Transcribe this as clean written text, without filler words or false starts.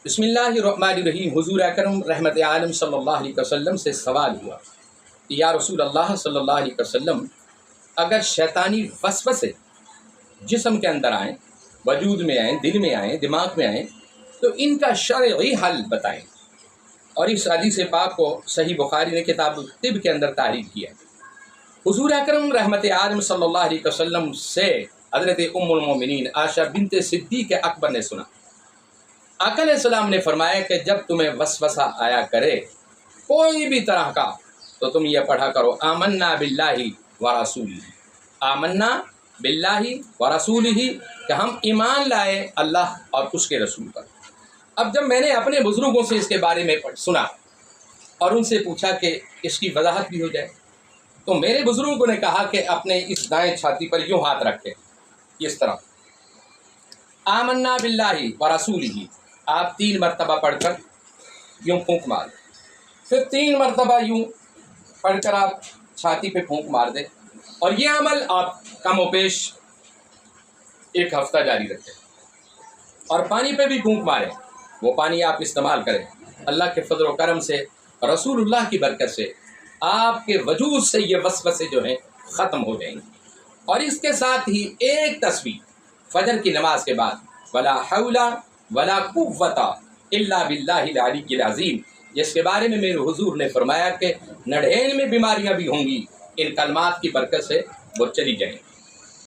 بسم اللہ الرحمن الرحیم۔ حضور اکرم رحمت عالم صلی اللہ علیہ وسلم سے سوال ہوا کہ یا رسول اللہ صلی اللہ علیہ وسلم، اگر شیطانی وسوسے جسم کے اندر آئیں، وجود میں آئیں، دل میں آئیں، دماغ میں آئیں، تو ان کا شرعی حل بتائیں۔ اور اس حدیث پاک کو صحیح بخاری نے کتاب الطب کے اندر تحریر کیا۔ حضور اکرم رحمت عالم صلی اللہ علیہ وسلم سے حضرت ام المومنین عائشہ بنت صدیق اکبر نے سنا، آقا علیہ السلام نے فرمایا کہ جب تمہیں وسوسہ آیا کرے کوئی بھی طرح کا، تو تم یہ پڑھا کرو آمنا باللہ ورسولہ، آمنا باللہ ورسولہ، کہ ہم ایمان لائے اللہ اور اس کے رسول پر۔ اب جب میں نے اپنے بزرگوں سے اس کے بارے میں سنا اور ان سے پوچھا کہ اس کی وضاحت بھی ہو جائے، تو میرے بزرگوں نے کہا کہ اپنے اس دائیں چھاتی پر یوں ہاتھ رکھے، اس طرح آمنا باللہ ورسولہ، آپ 3 مرتبہ پڑھ کر یوں پھونک مار، پھر 3 مرتبہ یوں پڑھ کر آپ چھاتی پہ پھونک مار دیں، اور یہ عمل آپ کم و بیش 1 ہفتہ جاری رکھیں، اور پانی پہ بھی پھونک ماریں، وہ پانی آپ استعمال کریں۔ اللہ کے فضل و کرم سے، رسول اللہ کی برکت سے آپ کے وجود سے یہ وسوسے جو ہیں ختم ہو جائیں گے۔ اور اس کے ساتھ ہی ایک تسبیح فجر کی نماز کے بعد، ولا حول ولا قوت الا باللہ العلی العظیم، جس کے بارے میں میرے حضور نے فرمایا کہ نڈھین میں بیماریاں بھی ہوں گی، ان کلمات کی برکت سے وہ چلی جائیں گی۔